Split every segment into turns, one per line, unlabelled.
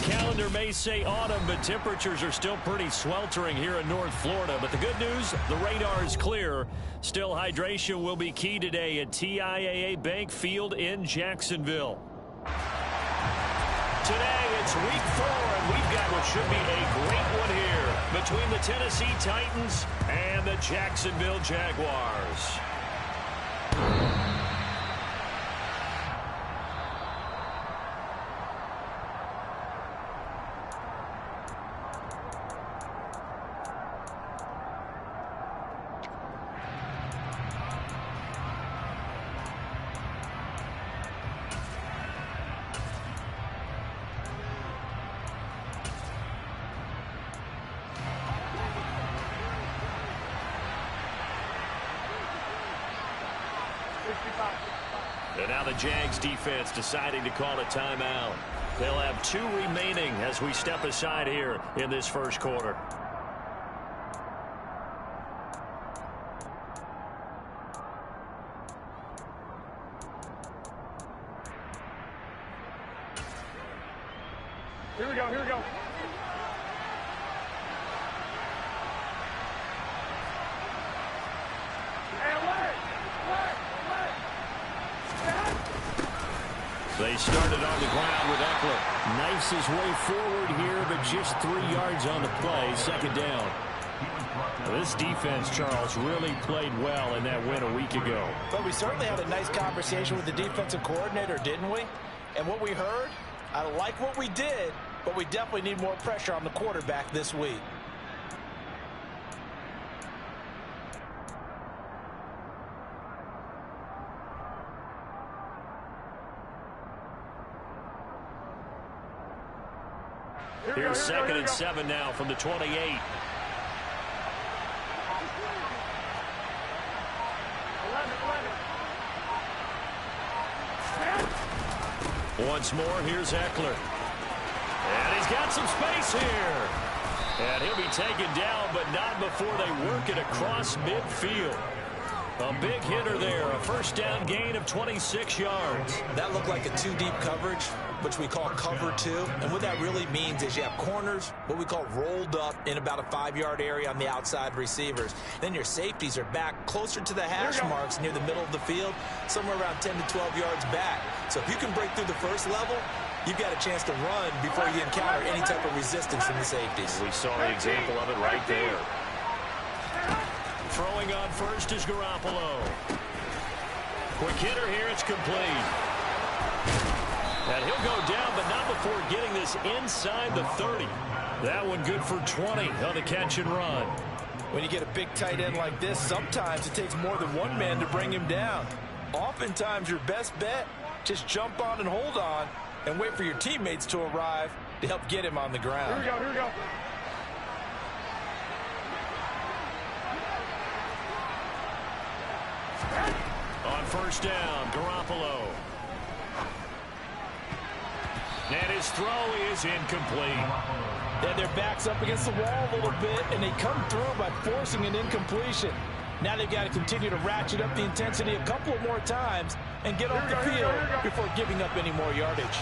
calendar may say autumn, but temperatures are still pretty sweltering here in North Florida. But the good news, the radar is clear. Still, hydration will be key today at TIAA Bank Field in Jacksonville. Today, it's week 4, and we've got what should be a great one here between the Tennessee Titans and the Jacksonville Jaguars. And now the Jags defense deciding to call a timeout. They'll have 2 remaining as we step aside here in this first quarter.
Here we go, here we go.
They started on the ground with Eckler. Knifes his way forward here, but just 3 yards on the play. Second down. This defense, Charles, really played well in that win a week ago.
But we certainly had a nice conversation with the defensive coordinator, didn't we? And what we heard, I like what we did, but we definitely need more pressure on the quarterback this week.
Here's 2nd and 7 now from the 28. Once more, here's Eckler. And he's got some space here. And he'll be taken down, but not before they work it across midfield. A big hitter there, a first down gain of 26 yards.
That looked like a 2 deep coverage, which we call cover 2. And what that really means is you have corners, what we call rolled up in about a 5-yard area on the outside receivers. Then your safeties are back closer to the hash marks near the middle of the field, somewhere around 10 to 12 yards back. So if you can break through the first level, you've got a chance to run before you encounter any type of resistance from the safeties.
We saw the example of it right there. Throwing on first is Garoppolo. Quick hitter here, it's complete. And he'll go down, but not before getting this inside the 30. That one good for 20 on the catch and run.
When you get a big tight end like this, sometimes it takes more than one man to bring him down. Oftentimes, your best bet, just jump on and hold on and wait for your teammates to arrive to help get him on the ground.
Here we go, here we go.
On first down, Garoppolo. And his throw is incomplete.
Yeah, their back's up against the wall a little bit, and they come through by forcing an incompletion. Now they've got to continue to ratchet up the intensity a couple of more times and get off the field before giving up any more yardage.
13.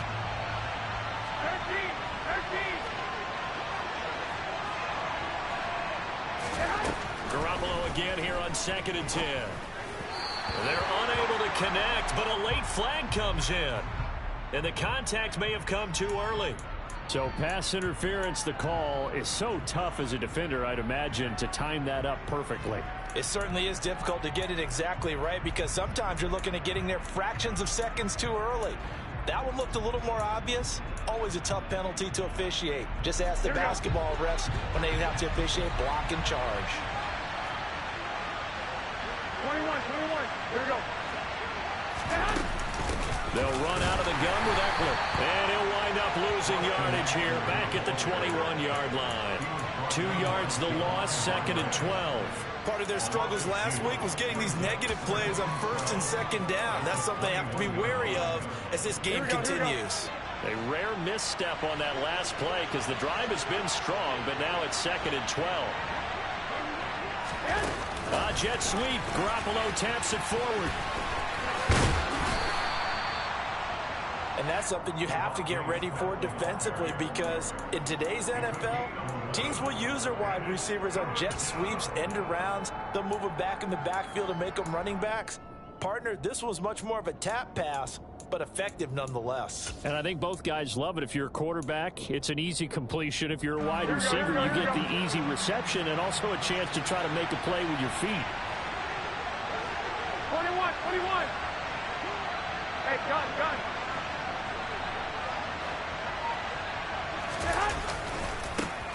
Garoppolo again here on 2nd and 10. They're unable to connect, but a late flag comes in. And the contact may have come too early. So pass interference, the call is so tough as a defender, I'd imagine, to time that up perfectly.
It certainly is difficult to get it exactly right because sometimes you're looking at getting there fractions of seconds too early. That one looked a little more obvious. Always a tough penalty to officiate. Just ask the basketball refs when they have to officiate block and charge.
21. Here we go.
They'll run out of the gun with Eckler. And he'll wind up losing yardage here back at the 21-yard line. 2 yards the loss, 2nd and 12.
Part of their struggles last week was getting these negative plays on 1st and 2nd down. That's something they have to be wary of as this game continues.
A rare misstep on that last play because the drive has been strong, but now it's 2nd and 12. Jet sweep. Garoppolo taps it forward.
And that's something you have to get ready for defensively, because in today's NFL, teams will use their wide receivers on jet sweeps, end arounds. They'll move them back in the backfield and make them running backs. Partner, this was much more of a tap pass, but effective nonetheless.
And I think both guys love it. If you're a quarterback, it's an easy completion. If you're a wide receiver, you get the easy reception and also a chance to try to make a play with your feet.
21. Hey, gun.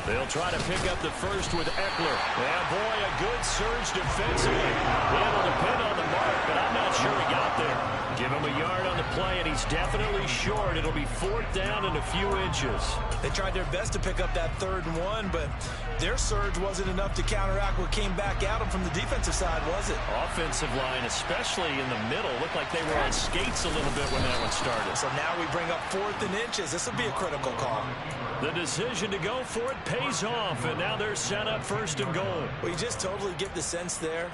They'll try to pick up the first with Eckler. And boy, a good surge defensively. Able to pin on the mark, but I'm not sure he got there. Give him a yard on the play, and he's definitely short. It'll be 4th down and a few inches.
They tried their best to pick up that 3rd and 1, but their surge wasn't enough to counteract what came back at them from the defensive side, was it?
Offensive line, especially in the middle, looked like they were on skates a little bit when that one started.
So now we bring up 4th and inches. This will be a critical call.
The decision to go for it pays off, and now they're set up 1st and goal.
Well, you just totally get the sense there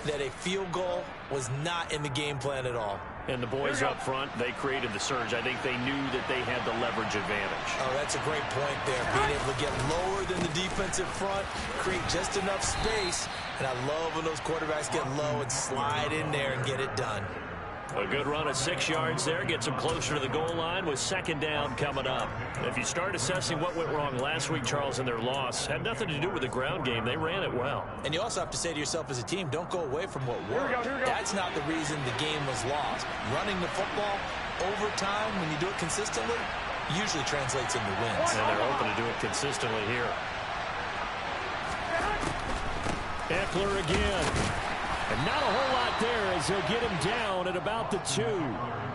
that a field goal was not in the game plan at all.
And the boys up front, they created the surge. I think they knew that they had the leverage advantage.
Oh, that's a great point there. Being able to get lower than the defensive front, create just enough space. And I love when those quarterbacks get low and slide in there and get it done.
A good run of 6 yards there gets them closer to the goal line with 2nd down coming up. If you start assessing what went wrong last week, Charles, in their loss, had nothing to do with the ground game. They ran it well.
And you also have to say to yourself as a team, don't go away from what worked. That's not the reason the game was lost. Running the football over time, when you do it consistently, usually translates into wins.
And they're open to do it consistently here. Eckler again. And not a whole lot there as they'll get him down at about the 2.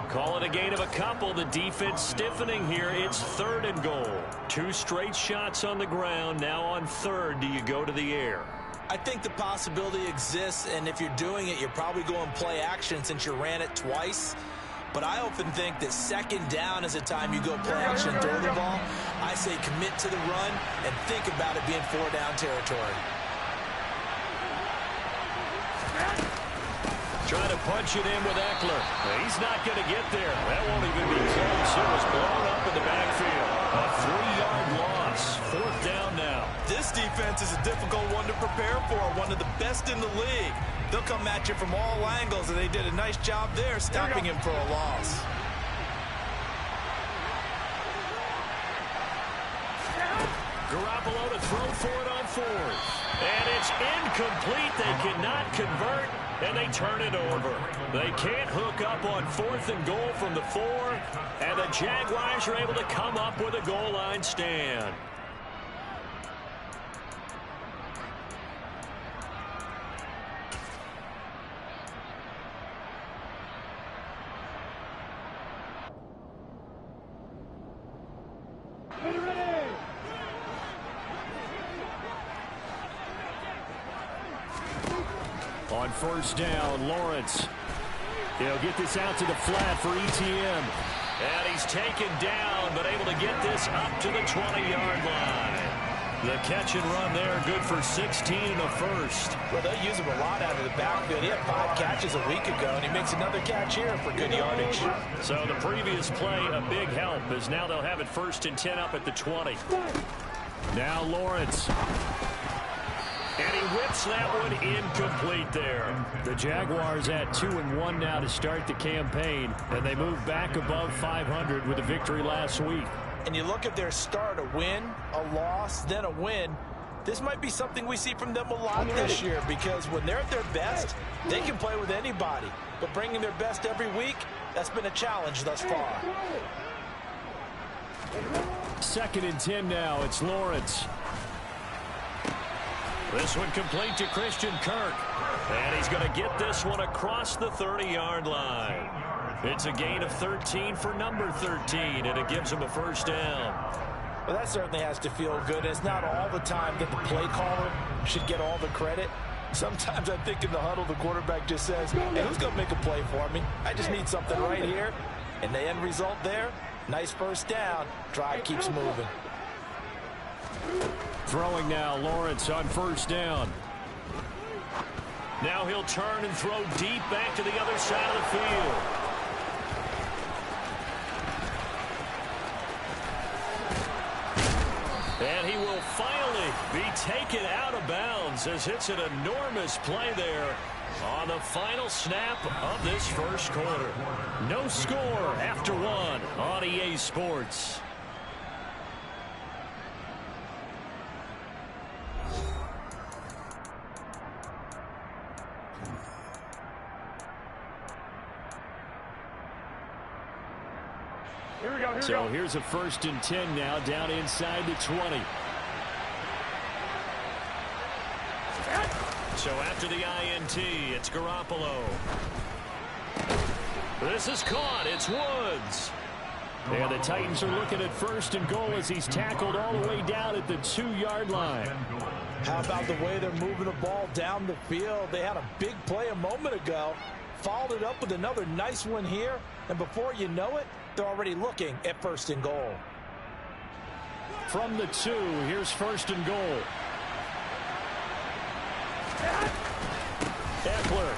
Call it a gain of a couple. The defense stiffening here. It's 3rd and goal. 2 straight shots on the ground. Now on 3rd, do you go to the air?
I think the possibility exists, and if you're doing it, you're probably going play action since you ran it twice. But I often think that 2nd down is the time you go play action and throw the ball. I say commit to the run and think about it being 4-down territory.
Trying to punch it in with Eckler. He's not going to get there. That won't even be close. It was blown up in the backfield. A 3-yard loss. 4th down now.
This defense is a difficult one to prepare for. One of the best in the league. They'll come at you from all angles, and they did a nice job there stopping him for a loss.
Garoppolo to throw for it on 4th. And it's incomplete. They cannot convert, and they turn it over. They can't hook up on 4th and goal from the 4, and the Jaguars are able to come up with a goal line stand. On 1st down, Lawrence. He'll get this out to the flat for ETM. And he's taken down, but able to get this up to the 20-yard line. The catch and run there, good for 16 and a first.
Well, they'll use him a lot out of the backfield. He had 5 catches a week ago, and he makes another catch here for good yardage.
So the previous play, a big help, as now they'll have it 1st and 10 up at the 20. Now Lawrence. And he whips that one incomplete there. The Jaguars at 2-1 now to start the campaign, and they move back above 500 with a victory last week.
And you look at their start, a win, a loss, then a win. This might be something we see from them a lot this year, because when they're at their best, they can play with anybody. But bringing their best every week, that's been a challenge thus far.
2nd and 10 now. It's Lawrence. This one complete to Christian Kirk. And he's going to get this one across the 30-yard line. It's a gain of 13 for number 13, and it gives him a 1st down.
Well, that certainly has to feel good. It's not all the time that the play caller should get all the credit. Sometimes I think in the huddle, the quarterback just says, hey, who's going to make a play for me? I just need something right here. And the end result there, nice 1st down. Drive keeps moving.
Throwing now, Lawrence on 1st down. Now he'll turn and throw deep back to the other side of the field. And he will finally be taken out of bounds as it's an enormous play there on the final snap of this first quarter. No score after one on EA Sports. So here's a 1st and 10 now down inside the 20. So after the INT, it's Garoppolo. This is caught. It's Woods. And the Titans are looking at 1st and goal as he's tackled all the way down at the 2-yard line.
How about the way they're moving the ball down the field? They had a big play a moment ago. Followed it up with another nice one here. And before you know it, they're already looking at 1st and goal.
From the 2, here's 1st and goal. Eckler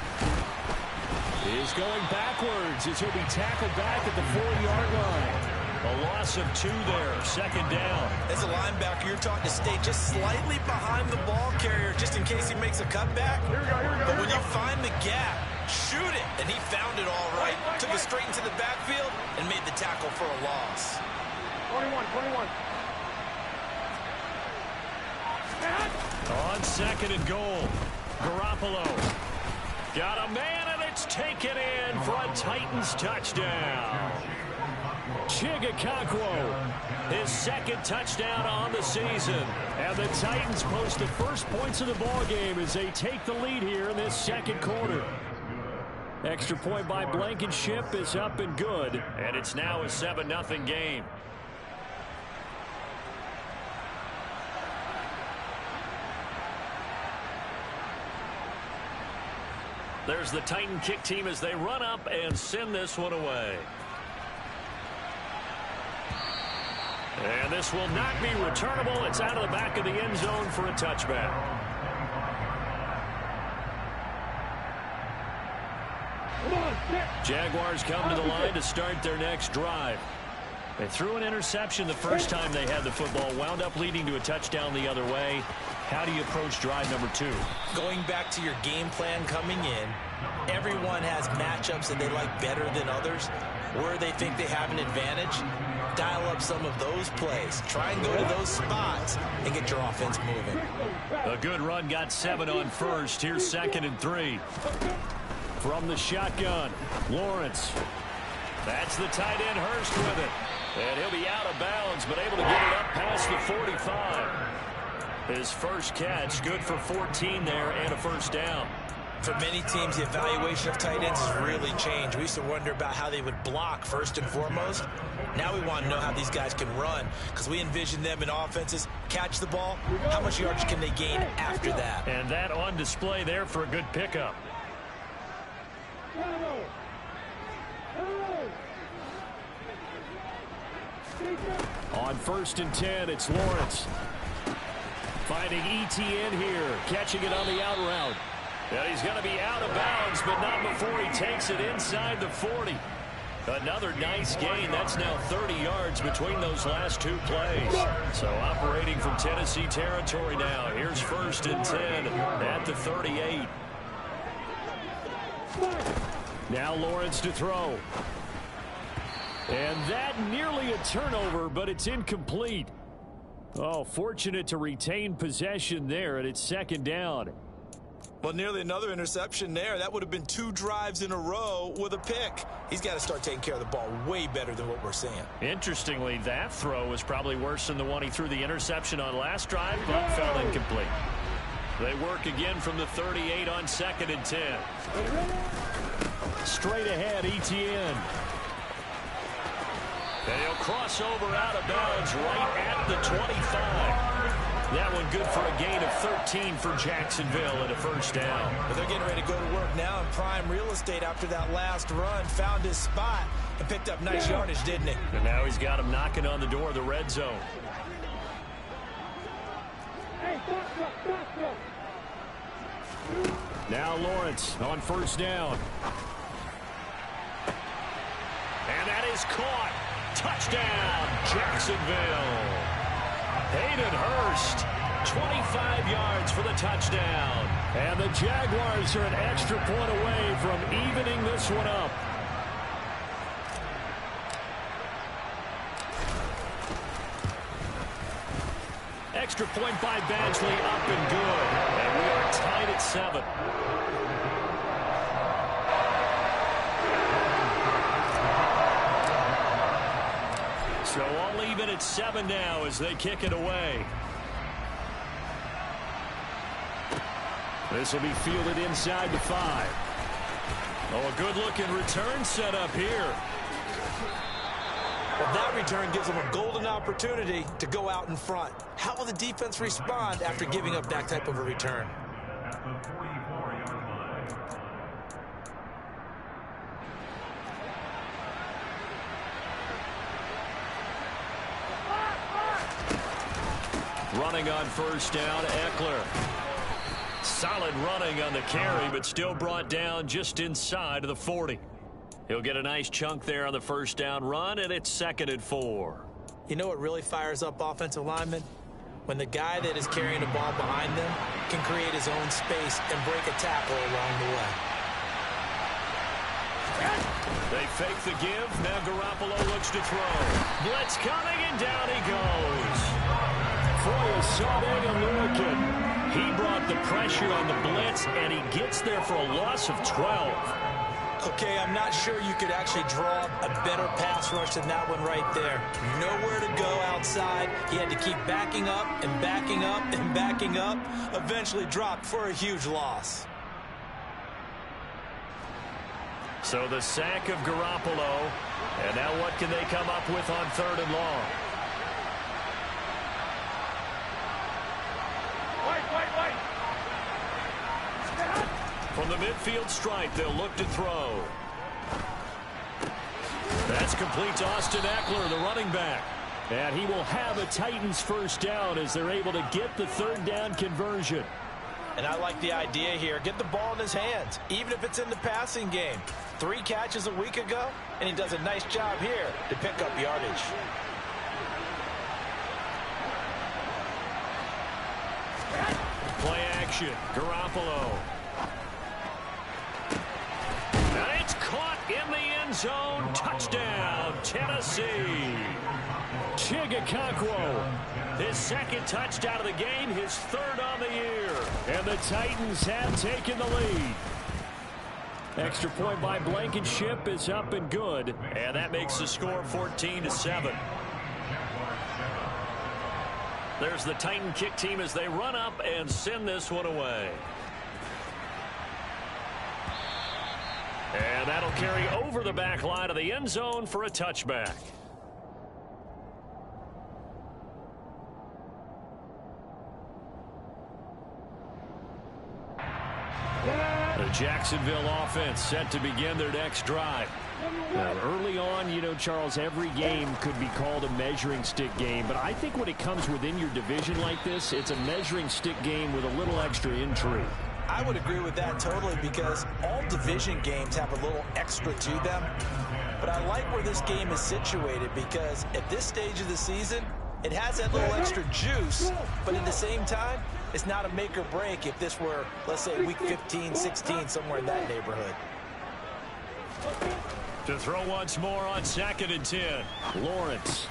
is going backwards as he'll be tackled back at the 4-yard line. A loss of 2 there, 2nd down.
As a linebacker, you're taught to stay just slightly behind the ball carrier just in case he makes a cutback.
Here we go.
But when you find the gap, shoot it. And he found it all right. Took it straight into the backfield and made the tackle for a loss.
21.
On 2nd and goal, Garoppolo got a man, and it's taken in for a Titans touchdown. Chigakonkwo, his 2nd touchdown on the season. And the Titans post the first points of the ball game as they take the lead here in this 2nd quarter. Extra point by Blankenship is up and good, and it's now a 7-0 game. There's the Titan kick team as they run up and send this one away. And this will not be returnable. It's out of the back of the end zone for a touchback. Jaguars come to the line to start their next drive. They threw an interception the first time they had the football, wound up leading to a touchdown the other way. How do you approach drive number 2?
Going back to your game plan coming in, everyone has matchups that they like better than others. Where they think they have an advantage, dial up some of those plays. Try and go to those spots and get your offense moving.
A good run got 7 on first. Here's 2nd and 3. From the shotgun, Lawrence. That's the tight end, Hurst with it. And he'll be out of bounds, but able to get it up past the 45. His first catch, good for 14 there and a 1st down.
For many teams, the evaluation of tight ends has really changed. We used to wonder about how they would block first and foremost. Now we want to know how these guys can run because we envision them in offenses. Catch the ball, how much yardage can they gain after that?
And that on display there for a good pickup. On 1st and 10, it's Lawrence. Finding ETN here, catching it on the out route. And he's going to be out of bounds, but not before he takes it inside the 40. Another nice gain. That's now 30 yards between those last 2 plays. So operating from Tennessee territory now. Here's 1st and 10 at the 38. Now Lawrence to throw. And that nearly a turnover, but it's incomplete. Oh, fortunate to retain possession there, and it's 2nd down.
Well, nearly another interception there. That would have been 2 drives in a row with a pick. He's got to start taking care of the ball way better than what we're seeing.
Interestingly, that throw was probably worse than the one he threw the interception on last drive, but fell incomplete. They work again from the 38 on 2nd and 10. Straight ahead, ETN. And he'll cross over out of bounds right at the 25. That one good for a gain of 13 for Jacksonville and a 1st down.
But they're getting ready to go to work now in prime real estate after that last run. Found his spot and picked up nice yardage, didn't he?
And now he's got him knocking on the door of the red zone. Now Lawrence on 1st down. And that is caught. Touchdown, Jacksonville. Hayden Hurst, 25 yards for the touchdown. And the Jaguars are an extra point away from evening this one up. Extra point by Badgley, up and good. And we are tied at 7. So all even at 7 now as they kick it away. This will be fielded inside the 5. Oh, a good-looking return set up here.
Well, that return gives them a golden opportunity to go out in front. How will the defense respond after giving up that type of a return?
Running on first down, Eckler. Solid running on the carry, but still brought down just inside of the 40. He'll get a nice chunk there on the first down run, and it's 2nd and 4.
You know what really fires up offensive linemen? When the guy that is carrying the ball behind them can create his own space and break a tackle along the way.
They fake the give. Now Garoppolo looks to throw. Blitz coming, and down he goes. Foye saw that looking. He brought the pressure on the blitz, and he gets there for a loss of 12.
Okay, I'm not sure you could actually draw a better pass rush than that one right there. Nowhere to go outside. He had to keep backing up and backing up and backing up. Eventually dropped for a huge loss.
So the sack of Garoppolo. And now what can they come up with on 3rd and long? From the midfield stripe, they'll look to throw. That's complete to Austin Eckler, the running back. And he will have a Titans first down as they're able to get the 3rd down conversion.
And I like the idea here. Get the ball in his hands, even if it's in the passing game. 3 catches a week ago, and he does a nice job here to pick up yardage.
Play action, Garoppolo. And it's caught in the end zone. Touchdown, Tennessee. Chigakonkwo, his 2nd touchdown of the game, his 3rd on the year. And the Titans have taken the lead. Extra point by Blankenship is up and good. And that makes the score 14-7. There's the Titan kick team as they run up and send this one away. And that'll carry over the back line of the end zone for a touchback. The Jacksonville offense set to begin their next drive. Now, early on, you know, Charles, every game could be called a measuring stick game. But I think when it comes within your division like this, it's a measuring stick game with a little extra intrigue.
I would agree with that totally because all division games have a little extra to them. But I like where this game is situated because at this stage of the season, it has that little extra juice, but at the same time, it's not a make or break if this were, let's say, week 15, 16, somewhere in that neighborhood.
To throw once more on 2nd and 10. Lawrence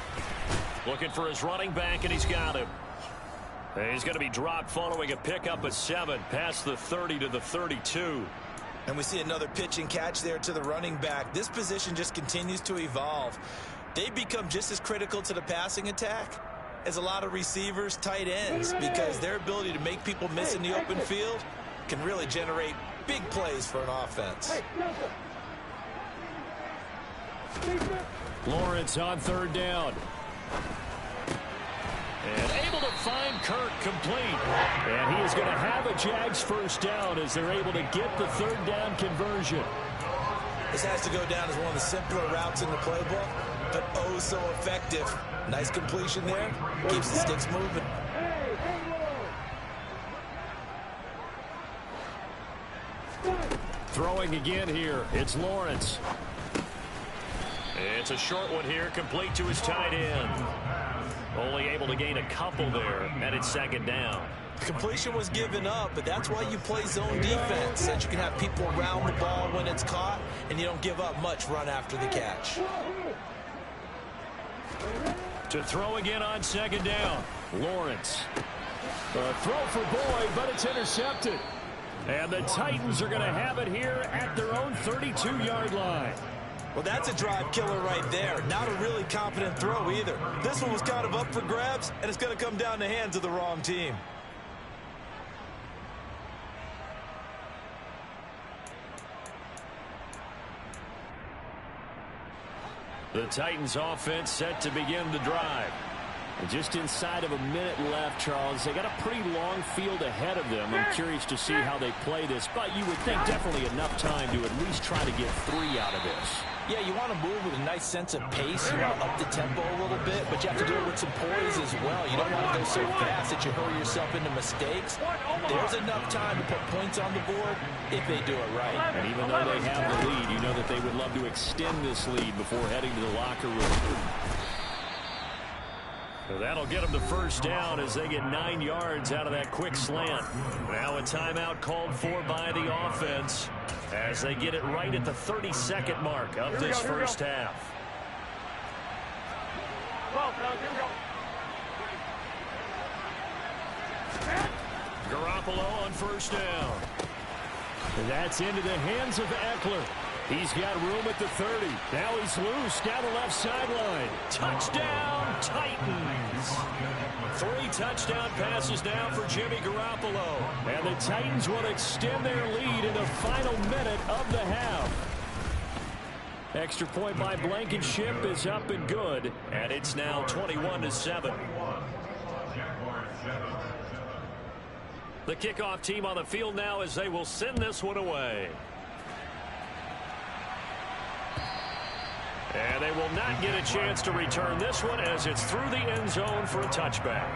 looking for his running back, and he's got him. And he's going to be dropped following a pickup of 7 past the 30 to the 32.
And we see another pitch and catch there to the running back. This position just continues to evolve. They become just as critical to the passing attack as a lot of receivers, tight ends, because their ability to make people miss in the open field can really generate big plays for an offense.
Lawrence on 3rd down. And able to find Kirk complete. And he is going to have a Jags first down as they're able to get the 3rd down conversion.
This has to go down as one of the simpler routes in the playbook, but oh so effective. Nice completion there. Keeps the sticks moving.
Throwing again here. It's Lawrence. It's a short one here, complete to his tight end. Only able to gain a couple there, and it's second down.
Completion was given up, but that's why you play zone defense, so that you can have people around the ball when it's caught, and you don't give up much run after the catch.
To throw again on second down, Lawrence.
A throw for Boyd, but it's intercepted.
And the Titans are going to have it here at their own 32-yard line.
Well, that's a drive killer right there. Not a really confident throw either. This one was kind of up for grabs, and it's going to come down the hands of the wrong team.
The Titans offense set to begin the drive.
Just inside of a minute left, Charles. They got a pretty long field ahead of them. I'm curious to see how they play this, but you would think definitely enough time to at least try to get 3 out of this.
Yeah, you want to move with a nice sense of pace. You want to up the tempo a little bit, but you have to do it with some poise as well. You don't want to go so fast that you hurry yourself into mistakes. There's enough time to put points on the board if they do it right.
And even though they have the lead, you know that they would love to extend this lead before heading to the locker room.
So that'll get them the first down as they get 9 yards out of that quick slant. Now a timeout called for by the offense as they get it right at the 32nd mark of this first half. Garoppolo on first down.
And that's into the hands of Eckler. He's got room at the 30. Now he's loose down the left sideline.
Touchdown, Titans. 3 touchdown passes now for Jimmy Garoppolo.
And the Titans will extend their lead in the final minute of the half. Extra point by Blankenship is up and good.
And it's now 21-7. The kickoff team on the field now as they will send this one away. And they will not get a chance to return this one as it's through the end zone for a touchback.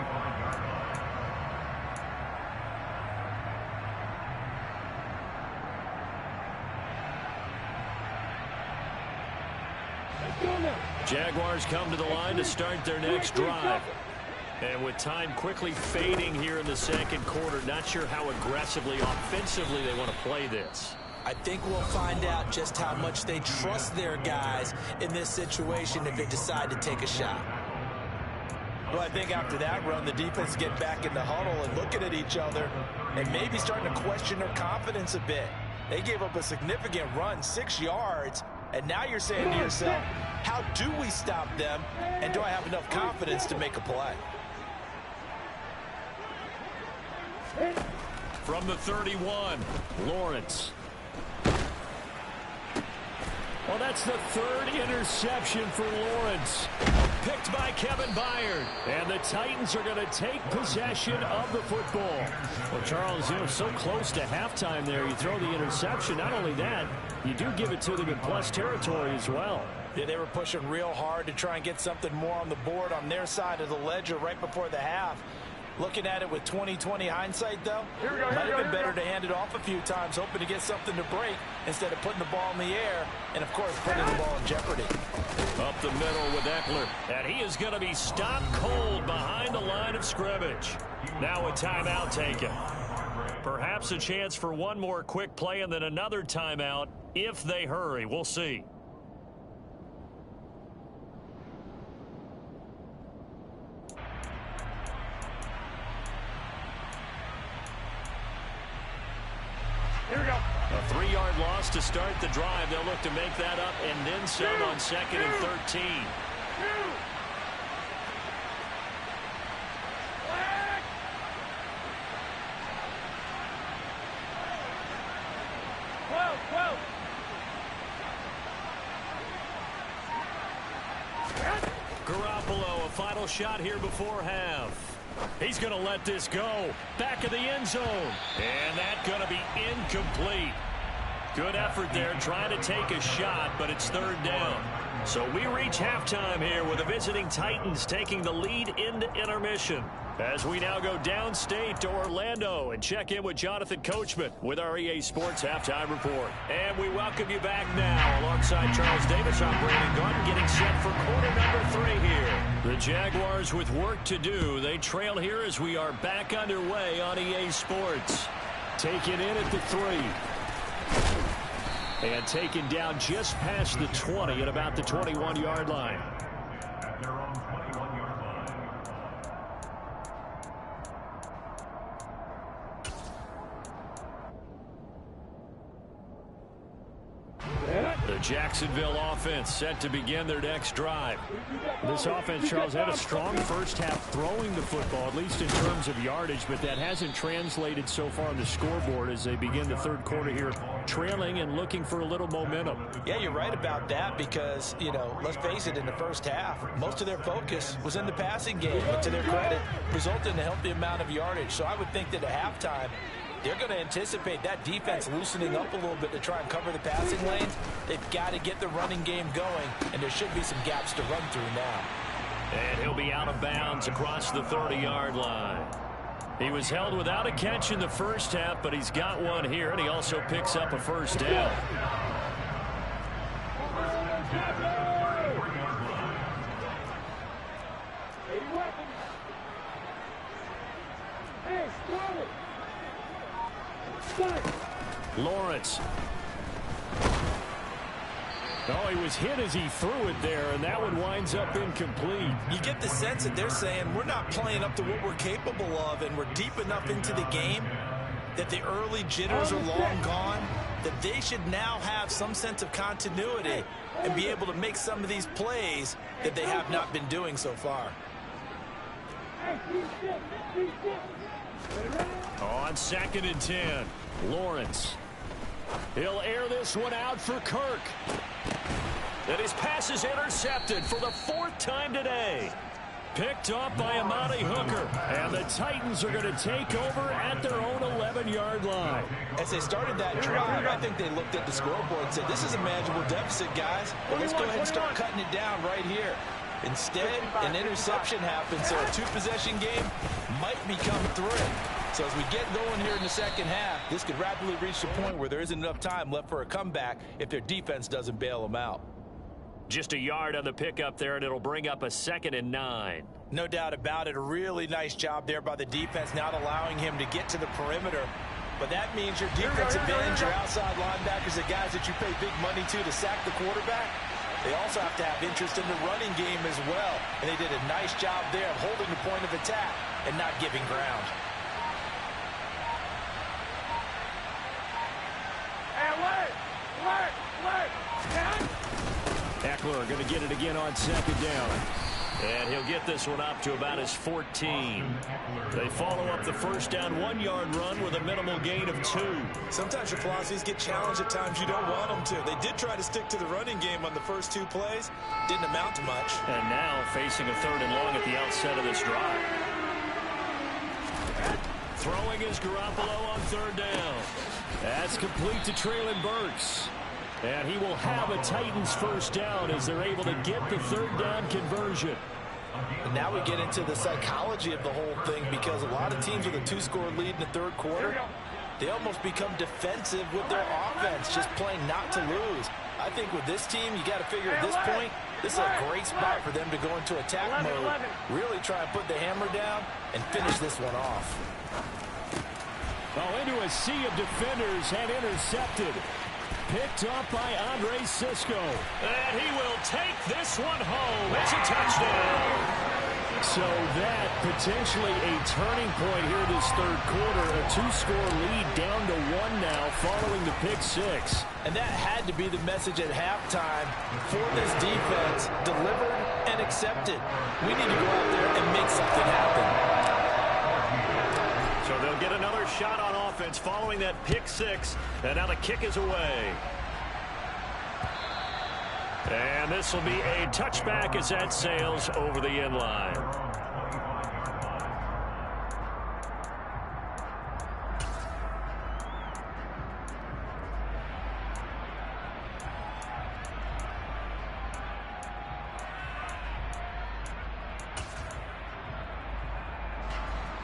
Jaguars come to the line to start their next drive. And with time quickly fading here in the second quarter, not sure how aggressively, offensively they want to play this.
I think we'll find out just how much they trust their guys in this situation if they decide to take a shot. Well, I think after that run, the defense get back in the huddle and looking at each other and maybe starting to question their confidence a bit. They gave up a significant run, 6 yards, and now you're saying to yourself, how do we stop them, and do I have enough confidence to make a play?
From the 31, Lawrence.
Well, that's the 3rd interception for Lawrence.
Picked by Kevin Byard.
And the Titans are going to take possession of the football. Well, Charles, so close to halftime there. You throw the interception. Not only that, you do give it to them in plus territory as well.
Yeah, they were pushing real hard to try and get something more on the board on their side of the ledger right before the half. Looking at it with 20/20 hindsight, though, might have been better to hand it off a few times, hoping to get something to break instead of putting the ball in the air and, of course, putting the ball in jeopardy.
Up the middle with Eckler. And he is going to be stopped cold behind the line of scrimmage. Now a timeout taken. Perhaps a chance for one more quick play and then another timeout if they hurry. We'll see.
Here we go.
A 3-yard loss to start the drive. They'll look to make that up and then some on 2nd and 13. Garoppolo, a final shot here before half. He's going to let this go. Back of the end zone. And that's going to be incomplete. Good effort there trying to take a shot, but it's third down. So we reach halftime here with the visiting Titans taking the lead into intermission. As we now go downstate to Orlando and check in with Jonathan Coachman with our EA Sports Halftime Report. And we welcome you back now alongside Charles Davis. I'm Brandon Gordon getting set for quarter number 3 here. The Jaguars with work to do. They trail here as we are back underway on EA Sports.
Taken in at the 3. And taken down just past the 20 at about the 21-yard line. The Jacksonville offense set to begin their next drive. This offense, Charles, had a strong first half throwing the football, at least in terms of yardage, but that hasn't translated so far on the scoreboard as they begin the third quarter here, trailing and looking for a little momentum.
Yeah, you're right about that because, you know, let's face it, in the first half, most of their focus was in the passing game, but to their credit, resulted in a healthy amount of yardage. So I would think that at halftime, they're going to anticipate that defense loosening up a little bit to try and cover the passing lanes. They've got to get the running game going, and there should be some gaps to run through now.
And he'll be out of bounds across the 30-yard line. He was held without a catch in the first half, but he's got one here, and he also picks up a first down. Lawrence.
Oh, he was hit as he threw it there, and that one winds up incomplete.
You get the sense that they're saying we're not playing up to what we're capable of, and we're deep enough into the game that the early jitters are long gone, that they should now have some sense of continuity and be able to make some of these plays that they have not been doing so far.
On 2nd and 10, Lawrence.
He'll air this one out for Kirk.
And his pass is intercepted for the 4th time today. Picked up by Amani Hooker.
And the Titans are going to take over at their own 11-yard line.
As they started that drive, I think they looked at the scoreboard and said, this is a manageable deficit, guys. Well, let's go ahead and start cutting it down right here. Instead, an interception happens, so a 2-possession game might become 3. So as we get going here in the second half, this could rapidly reach the point where there isn't enough time left for a comeback if their defense doesn't bail them out.
Just a yard on the pickup there, and it'll bring up a 2nd and 9.
No doubt about it. A really nice job there by the defense, not allowing him to get to the perimeter. But that means your defensive ends, your outside linebackers, the guys that you pay big money to sack the quarterback, they also have to have interest in the running game as well. And they did a nice job there of holding the point of attack and not giving ground.
Eckler going to get it again on 2nd down.
And he'll get this one up to about his 14. They follow up the first down 1-yard run with a minimal gain of 2.
Sometimes your philosophies get challenged at times you don't want them to. They did try to stick to the running game on the first 2 plays. Didn't amount to much.
And now facing a 3rd and long at the outset of this drive. Throwing is Garoppolo on 3rd down.
That's complete to Traylon Burks. And he will have a Titans first down as they're able to get the 3rd down conversion.
And now we get into the psychology of the whole thing, because a lot of teams with a 2-score lead in the 3rd quarter, they almost become defensive with their offense, just playing not to lose. I think with this team, you got to figure at this point, this is a great spot for them to go into attack mode, really try and put the hammer down and finish this one off.
Oh, into a sea of defenders and intercepted. Picked up by Andre Cisco.
And he will take this one home. It's a touchdown.
So that potentially a turning point here this 3rd quarter. A 2-score lead down to 1 now following the pick 6.
And that had to be the message at halftime for this defense. Delivered and accepted. We need to go out there and make something happen.
So they'll get another shot on offense following that pick 6. And now the kick is away. And this will be a touchback as that sails over the end line.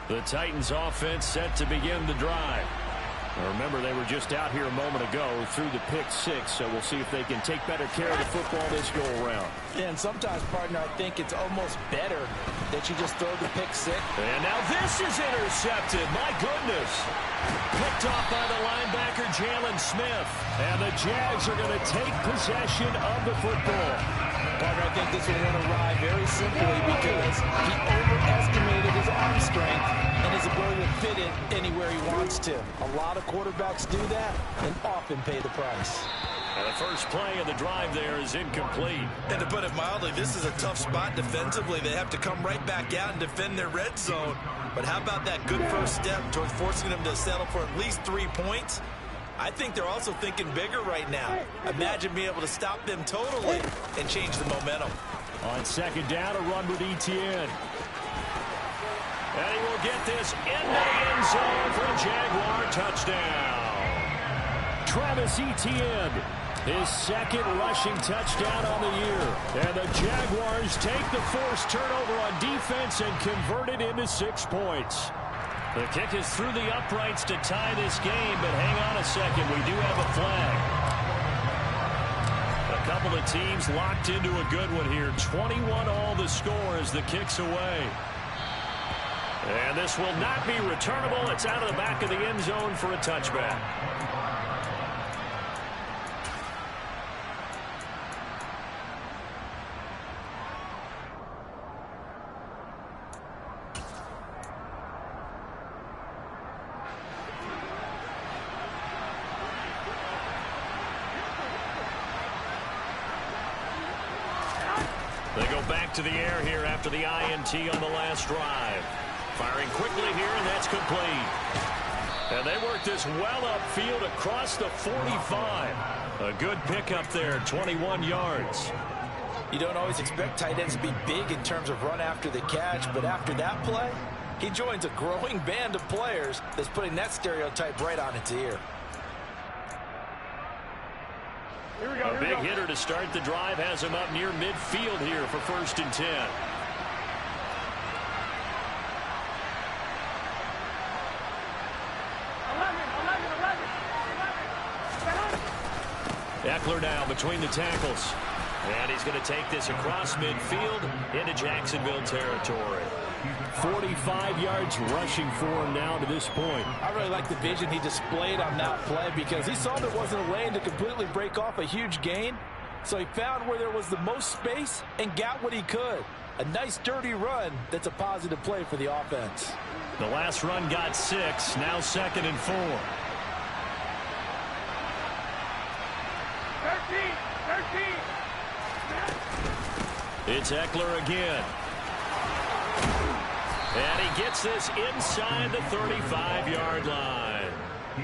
The Titans offense set to begin the drive.
Now remember, they were just out here a moment ago through the pick six, so we'll see if they can take better care of the football this go around.
Yeah, and sometimes, partner, I think it's almost better that you just throw the pick six.
And now this is intercepted. My goodness. Picked off by the linebacker, Jalen Smith.
And the Jags are going to take possession of the football.
Partner, I think this will win a ride very simply because he overestimated his arm strength and his ability to fit it anywhere he wants to. A lot of quarterbacks do that and often pay the price.
And the first play of the drive there is incomplete.
And to put it mildly, this is a tough spot defensively. They have to come right back out and defend their red zone. But how about that good first step towards forcing them to settle for at least 3 points? I think they're also thinking bigger right now. Imagine being able to stop them totally and change the momentum.
On second down, a run with Etienne.
And he will get this into the end zone for a Jaguar touchdown.
Travis Etienne, his second rushing touchdown on the year. And the Jaguars take the forced turnover on defense and convert it into 6 points.
The kick is through the uprights to tie this game, but hang on a second. We do have a flag. A couple of teams locked into a good one here. 21 all the score as the kick's away. And this will not be returnable. It's out of the back of the end zone for a touchback. They go back to the air here after the INT on the last drive. Firing quickly here, and that's complete. And they work this well upfield across the 45. A good pickup there, 21 yards.
You don't always expect tight ends to be big in terms of run after the catch, but after that play, he joins a growing band of players that's putting that stereotype right on its ear.
A big hitter to start the drive has him up near midfield here for 1st and 10. Eckler now between the tackles. And he's going to take this across midfield into Jacksonville territory.
45 yards rushing for him now to this point.
I really like the vision he displayed on that play because he saw there wasn't a lane to completely break off a huge gain. So he found where there was the most space and got what he could. A nice dirty run that's a positive play for the offense.
The last run got 6, now 2nd and 4.
13.
It's Eckler again. And he gets this inside the 35-yard line.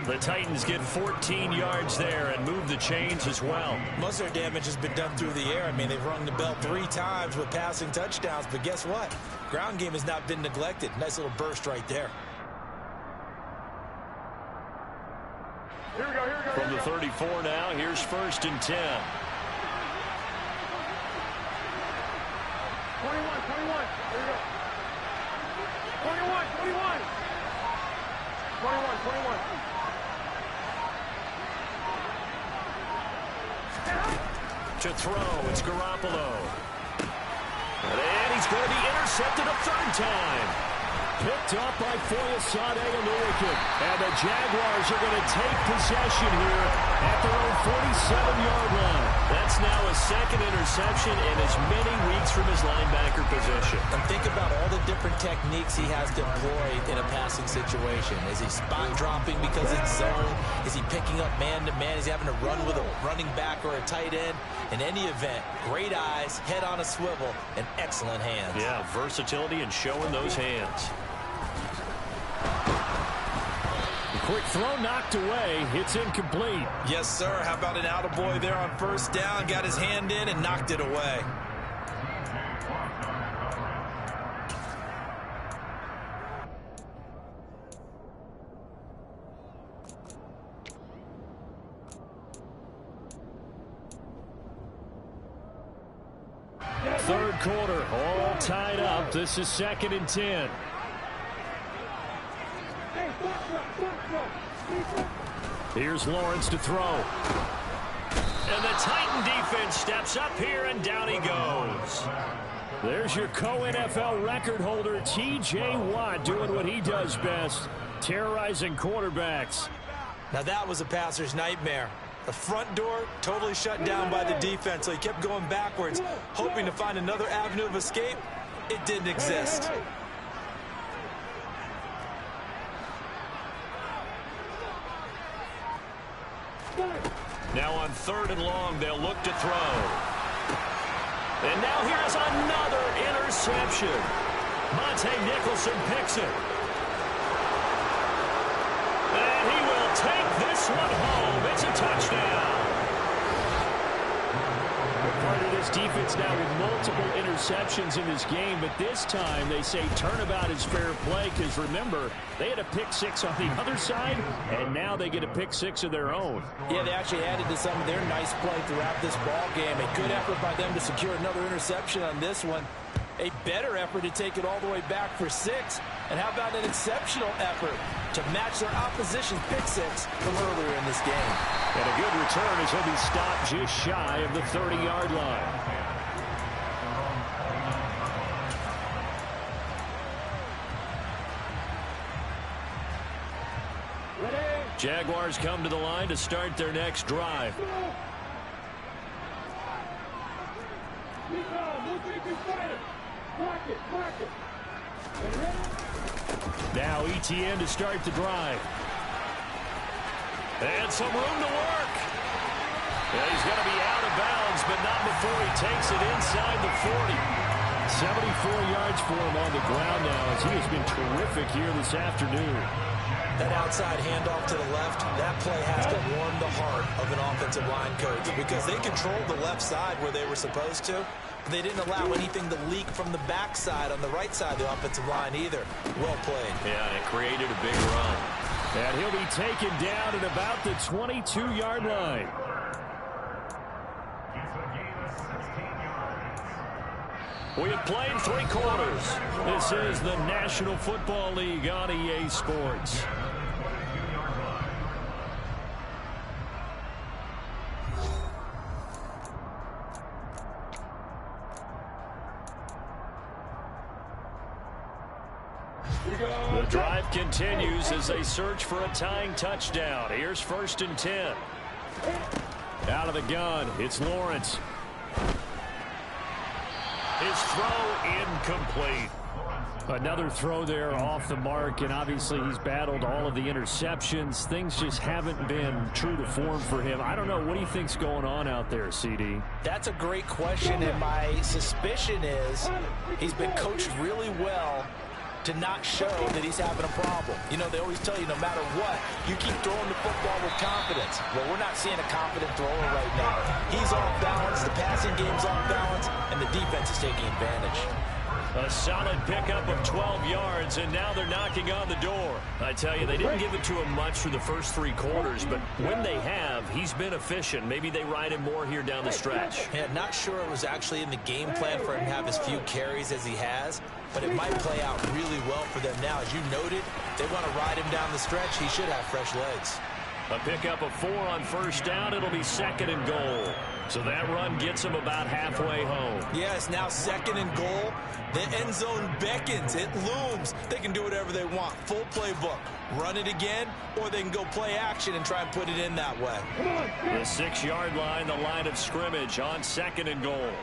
The Titans get 14 yards there and move the chains as well.
Most of their damage has been done through the air. I mean, they've rung the bell 3 times with passing touchdowns, but guess what? Ground game has not been neglected. Nice little burst right there.
Here we go.
From the 34 now, here's 1st and 10.
21. Here we go. 21.
To throw, it's Garoppolo. And he's going to be intercepted a 3rd time.
Picked up by Foyesade Oluwakim. And the Jaguars are going to take possession here at their own 47-yard line.
That's now a 2nd interception in as many weeks from his linebacker position.
And think about all the different techniques he has to employ in a passing situation. Is he spot dropping because it's zone? Is he picking up man-to-man? Is he having to run with a running back or a tight end? In any event, great eyes, head on a swivel, and excellent hands.
Yeah, versatility and showing those hands.
Quick throw knocked away. It's incomplete.
Yes, sir. How about an attaboy there on 1st down? Got his hand in and knocked it away.
Third quarter, all tied up. This is 2nd and 10. Here's Lawrence to throw.
And the Titan defense steps up here, and down he goes.
There's your co-NFL record holder, T.J. Watt, doing what he does best, terrorizing quarterbacks.
Now that was a passer's nightmare. The front door totally shut down by the defense, so he kept going backwards, hoping to find another avenue of escape. It didn't exist.
Now on 3rd and long, they'll look to throw. And now here's another interception. Monte Nicholson picks it. And he will take this one home. It's a touchdown.
Part of this defense now with multiple interceptions in this game, but this time they say turnabout is fair play because, remember, they had a pick 6 on the other side, and now they get a pick 6 of their own.
Yeah, they actually added to some of their nice play throughout this ball game. A good effort by them to secure another interception on this one. A better effort to take it all the way back for 6. And how about an exceptional effort to match their opposition's pick 6 from earlier in this game.
And a good return as he'll be stopped just shy of the 30-yard line. Jaguars come to the line to start their next drive. Now ETN to start the drive.
And some room to work. Yeah, he's going to be out of bounds, but not before he takes it inside the 40.
74 yards for him on the ground now as he has been terrific here this afternoon.
That outside handoff to the left, that play has to warm the heart of an offensive line coach because they controlled the left side where they were supposed to, but they didn't allow anything to leak from the backside on the right side of the offensive line either. Well played.
Yeah, and it created a big run.
And he'll be taken down at about the 22-yard line.
We have played 3 quarters.
This is the National Football League on EA Sports.
The drive continues as they search for a tying touchdown. Here's 1st and 10.
Out of the gun, it's Lawrence.
His throw incomplete.
Another throw there off the mark, and obviously he's battled all of the interceptions. Things just haven't been true to form for him. I don't know. What do you think's going on out there, CD?
That's a great question, and my suspicion is he's been coached really well to not show that he's having a problem. You know, they always tell you no matter what, you keep throwing the football with confidence. Well, we're not seeing a confident thrower right now. He's off balance, the passing game's off balance, and the defense is taking advantage.
A solid pickup of 12 yards, and now they're knocking on the door. I tell you, they didn't give it to him much for the first 3 quarters, but when they have, he's been efficient. Maybe they ride him more here down the stretch.
Yeah, not sure it was actually in the game plan for him to have as few carries as he has, but it might play out really well for them now. As you noted, if they want to ride him down the stretch, he should have fresh legs.
A pickup of 4 on 1st down. It'll be 2nd and goal. So that run gets him about halfway home.
Yeah, it's now 2nd and goal. The end zone beckons. It looms. They can do whatever they want. Full playbook. Run it again, or they can go play action and try and put it in that way.
The 6-yard line, the line of scrimmage on 2nd and goal.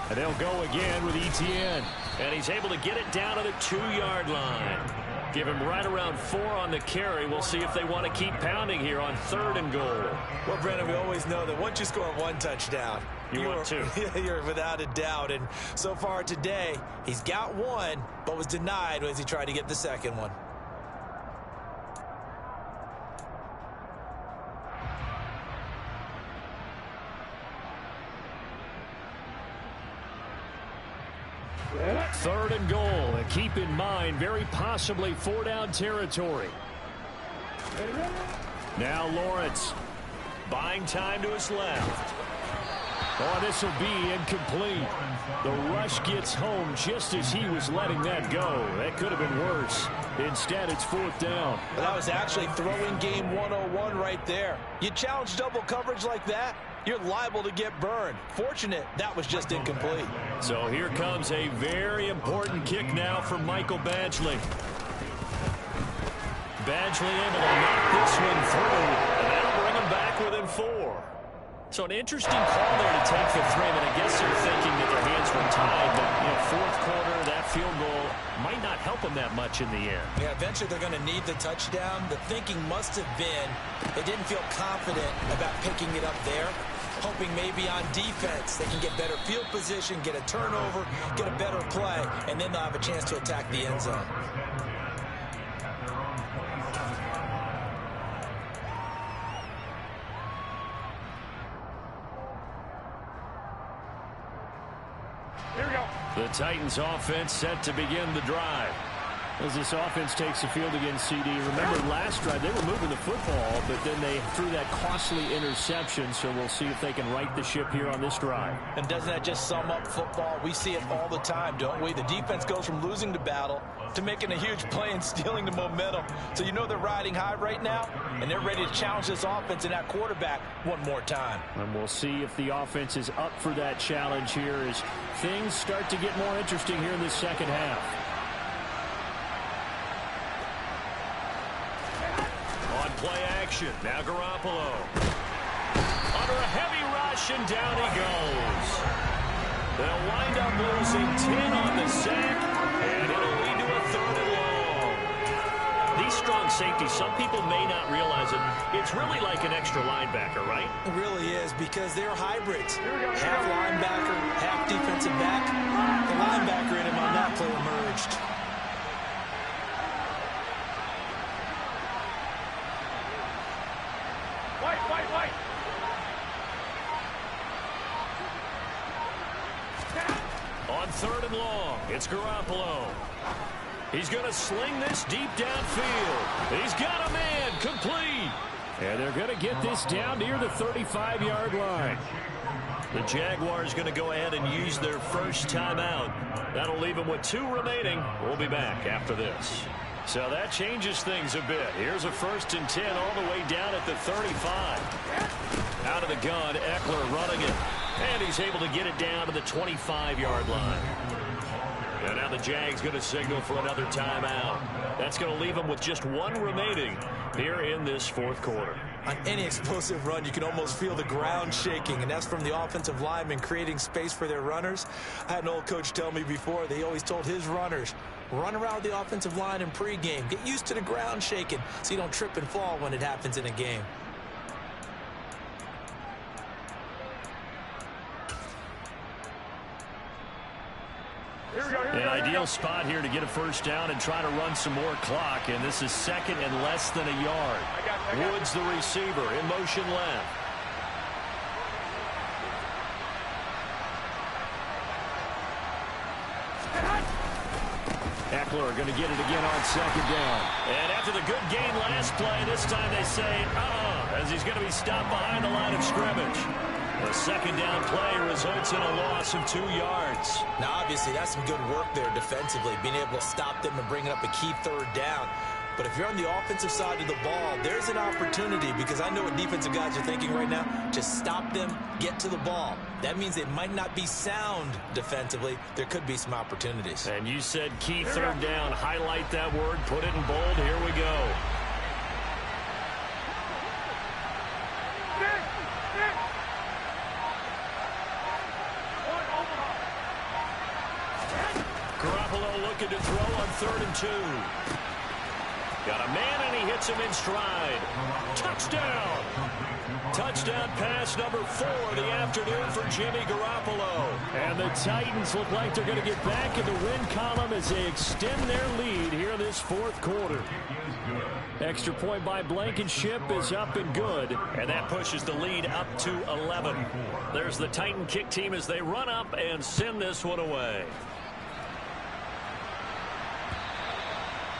And they'll go again with ETN.
And he's able to get it down to the 2-yard line. Give him right around 4 on the carry. We'll see if they want to keep pounding here on 3rd and goal.
Well, Brennan, we always know that once you score 1 touchdown,
you want 2.
You're without a doubt. And so far today, he's got 1, but was denied as he tried to get the 2nd one.
Third and goal, and keep in mind, very possibly 4-down territory.
Now Lawrence, buying time to his left.
Oh, this will be incomplete. The rush gets home just as he was letting that go. That could have been worse. Instead, it's 4th down.
But that was actually throwing game 101 right there. You challenge double coverage like that, you're liable to get burned. Fortunate that was just incomplete.
So here comes a very important kick now for Michael Badgley. Badgley able to knock this one through, and that'll bring him back within 4. So an interesting call there to take the 3, but I guess they're thinking that their hands were tied. But, 4th quarter, that field goal might not help them that much in the end.
Yeah, eventually they're going to need the touchdown. The thinking must have been they didn't feel confident about picking it up there, hoping maybe on defense they can get better field position, get a turnover, get a better play, and then they'll have a chance to attack the end zone.
The Titans offense set to begin the drive.
As this offense takes the field against CD, remember last drive they were moving the football, but then they threw that costly interception, so we'll see if they can right the ship here on this drive.
And doesn't that just sum up football? We see it all the time, don't we? The defense goes from losing the battle to making a huge play and stealing the momentum. So you know they're riding high right now, and they're ready to challenge this offense and that quarterback one more time.
And we'll see if the offense is up for that challenge here as things start to get more interesting here in this second half.
Play action. Now Garoppolo. Under a heavy rush, and down he goes. They'll wind up losing 10 on the sack, and it'll lead to a 3rd and long. These strong safeties, some people may not realize it. It's really like an extra linebacker, right?
It really is, because they're hybrids. Half linebacker, half defensive back. The linebacker in him on that play emerged.
White.
On 3rd and long, it's Garoppolo. He's going to sling this deep downfield. He's got a man, complete.
And they're going to get this down near the 35-yard line.
The Jaguars going to go ahead and use their first timeout. That'll leave them with 2 remaining. We'll be back after this. So that changes things a bit. Here's a 1st and 10 all the way down at the 35. Out of the gun, Eckler running it. And he's able to get it down to the 25-yard line. And now the Jags going to signal for another timeout. That's going to leave them with just 1 remaining here in this 4th quarter.
On any explosive run, you can almost feel the ground shaking, and that's from the offensive linemen creating space for their runners. I had an old coach tell me before, they always told his runners, run around the offensive line in pregame. Get used to the ground shaking so you don't trip and fall when it happens in a game.
An ideal spot here to get a 1st down and try to run some more clock, and this is 2nd and less than a yard. Woods, the receiver, in motion left.
Eckler going to get it again on 2nd down.
And after the good gain last play, this time they say, as he's going to be stopped behind the line of scrimmage. The 2nd down play results in a loss of 2 yards.
Now, obviously, that's some good work there defensively, being able to stop them and bring up a key 3rd down. But if you're on the offensive side of the ball, there's an opportunity, because I know what defensive guys are thinking right now. Just stop them, get to the ball. That means it might not be sound defensively. There could be some opportunities.
And you said key 3rd down. Highlight that word, put it in bold. Here we go. Garoppolo looking to throw on 3rd and 2. Got a man, and he hits him in stride. Touchdown! Touchdown pass number 4 of the afternoon for Jimmy Garoppolo.
And the Titans look like they're going to get back in the win column as they extend their lead here in this 4th quarter. Extra point by Blankenship is up and good.
And that pushes the lead up to 11. There's the Titan kick team as they run up and send this one away.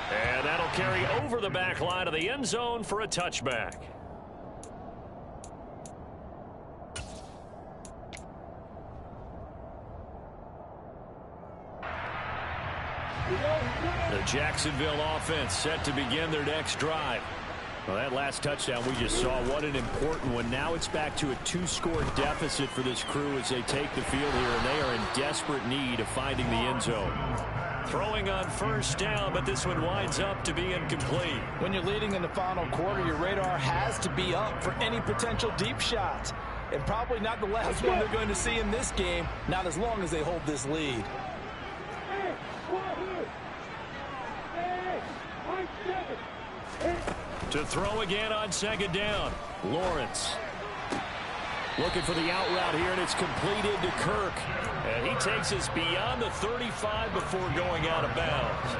And that'll carry over the back line of the end zone for a touchback. The Jacksonville offense set to begin their next drive. Well, that last touchdown we just saw, what an important one. Now it's back to a 2-score deficit for this crew as they take the field here, and they are in desperate need of finding the end zone. Throwing on first down, but this one winds up to be incomplete.
When you're leading in the final quarter, your radar has to be up for any potential deep shots. And probably not the last one they're going to see in this game, not as long as they hold this lead.
To throw again on second down. Lawrence looking for the out route here, and it's completed to Kirk. And he takes us beyond the 35 before going out of bounds.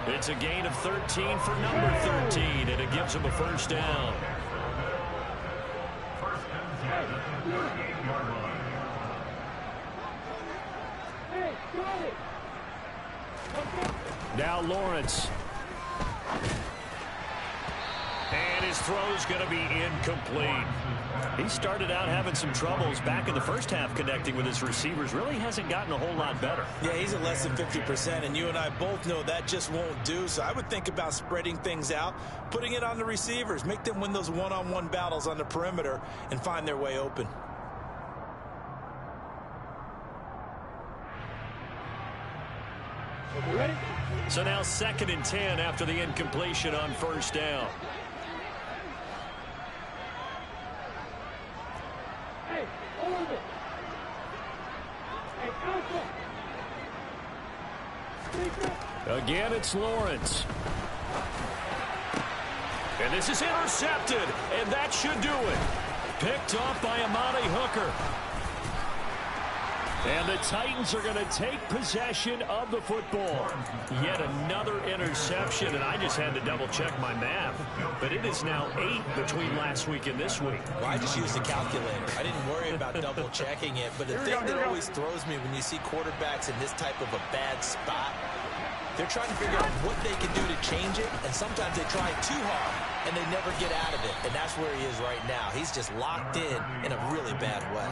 It's a gain of 13 for number 13, and it gives him a first down. Now Lawrence. And his throw's going to be incomplete. He started out having some troubles back in the first half connecting with his receivers. Really hasn't gotten a whole lot better.
Yeah, he's at less than 50%, and you and I both know that just won't do. So I would think about spreading things out, putting it on the receivers, make them win those one-on-one battles on the perimeter and find their way open.
Ready?
So now 2nd and 10 after the incompletion on first down.
Hey, hold it. Hey, Alpha.
Again, it's Lawrence. And this is intercepted, and that should do it. Picked off by Amani Hooker. And the Titans are going to take possession of the football. Yet another interception, and I just had to double-check my math. But it is now 8 between last week and this week.
Well, I just used a calculator. I didn't worry about double-checking it. But the thing that always throws me when you see quarterbacks in this type of a bad spot, they're trying to figure out what they can do to change it, and sometimes they try too hard, and they never get out of it. And that's where he is right now. He's just locked in a really bad way.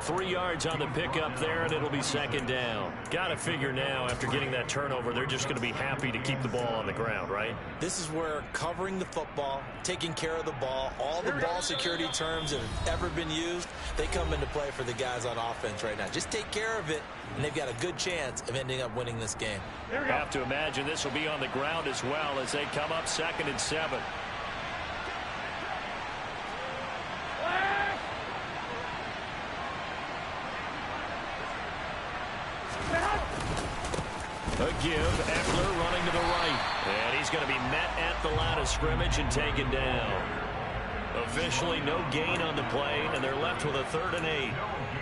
3 yards on the pickup there, and it'll be 2nd down. Got to figure now, after getting that turnover, they're just going to be happy to keep the ball on the ground, right?
This is where covering the football, taking care of the ball, all the ball security terms that have ever been used, they come into play for the guys on offense right now. Just take care of it, and they've got a good chance of ending up winning this game.
I have to imagine this will be on the ground as well as they come up 2nd and 7. A give, Eckler running to the right. And he's going to be met at the line of scrimmage and taken down. Officially no gain on the play, and they're left with a 3rd and 8.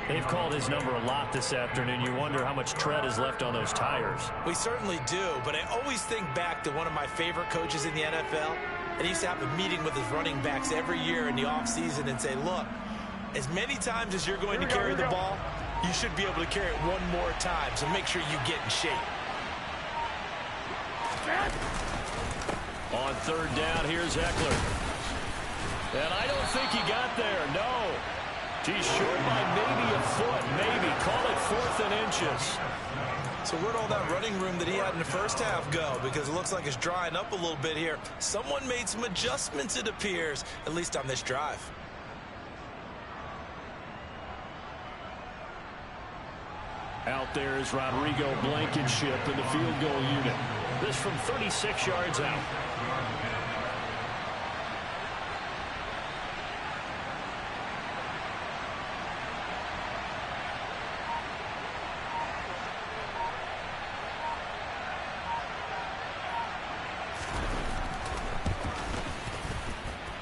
They've called his number a lot this afternoon. You wonder how much tread is left on those tires.
We certainly do, but I always think back to one of my favorite coaches in the NFL. And he used to have a meeting with his running backs every year in the offseason and say, look, as many times as you're going to carry the ball, you should be able to carry it one more time, so make sure you get in shape.
On 3rd down, here's Eckler. And I don't think he got there, no. He's short by maybe a foot, maybe. Call it 4th and inches.
So where'd all that running room that he had in the first half go? Because it looks like it's drying up a little bit here. Someone made some adjustments, it appears, at least on this drive.
Out there is Rodrigo Blankenship in the field goal unit. This from 36 yards out.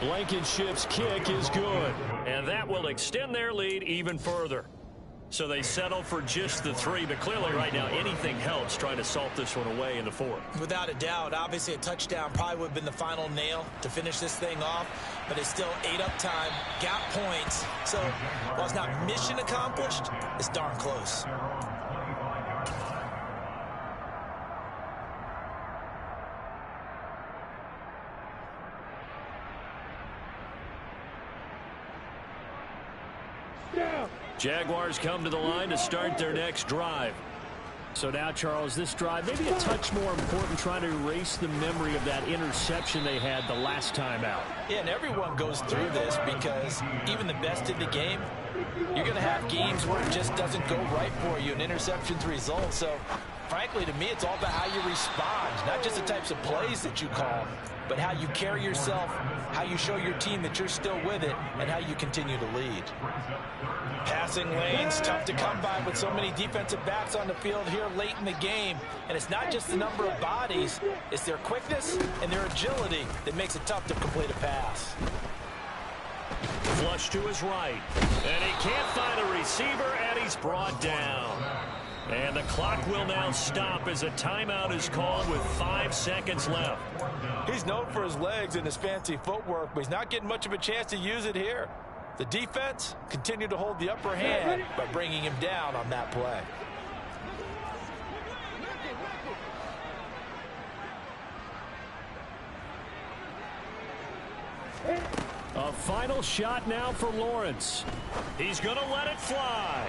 Blankenship's kick is good, and that will extend their lead even further. So they settle for just the 3, but clearly right now anything helps trying to salt this one away in the 4th.
Without a doubt, obviously a touchdown probably would have been the final nail to finish this thing off, but it's still 8 up time, got points. So while it's not mission accomplished, it's darn close.
Down.
Jaguars come to the line to start their next drive.
So now, Charles, this drive maybe a touch more important, trying to erase the memory of that interception they had the last time out.
Yeah, and everyone goes through this because even the best in the game, you're going to have games where it just doesn't go right for you and interceptions result. So, frankly, to me, it's all about how you respond, not just the types of plays that you call, but how you carry yourself, how you show your team that you're still with it, and how you continue to lead. Passing lanes, tough to come by with so many defensive backs on the field here late in the game. And it's not just the number of bodies, it's their quickness and their agility that makes it tough to complete a pass.
Flush to his right. And he can't find a receiver, and he's brought down. And the clock will now stop as a timeout is called with 5 seconds left.
He's known for his legs and his fancy footwork, but he's not getting much of a chance to use it here. The defense continued to hold the upper hand by bringing him down on that play.
A final shot now for Lawrence.
He's going to let it fly.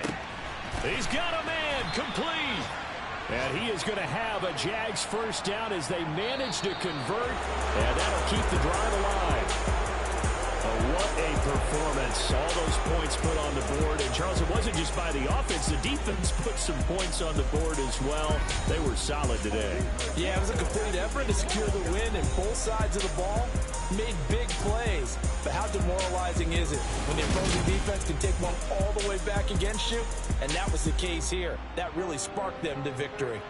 He's got a man complete.
And he is going to have a Jags first down as they manage to convert, and that'll keep the drive alive. What a performance. All those points put on the board. And, Charles, it wasn't just by the offense. The defense put some points on the board as well. They were solid today.
Yeah, it was a complete effort to secure the win, and both sides of the ball made big plays. But how demoralizing is it when the opposing defense can take one all the way back against you? And that was the case here. That really sparked them to victory.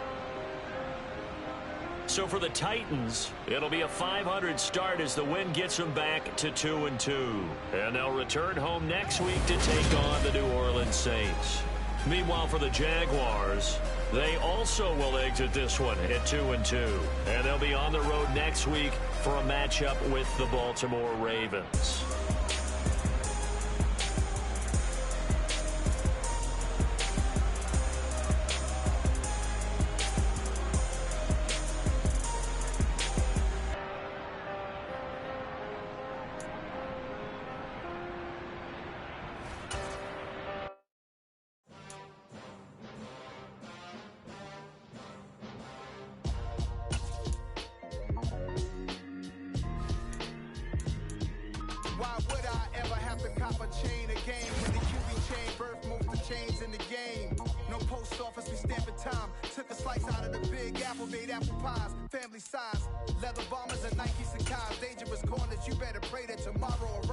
So for the Titans, it'll be a .500 start as the win gets them back to 2-2. And they'll return home next week to take on the New Orleans Saints. Meanwhile, for the Jaguars, they also will exit this one at 2-2. And they'll be on the road next week for a matchup with the Baltimore Ravens.
Why would I ever have to cop a chain again when the QB chain birth most the chains in the game? No post office, we stamping time. Took a slice out of the big apple, made apple pies, family size. Leather bombers and Nikes and Kais, dangerous corners. You better pray that tomorrow arrives.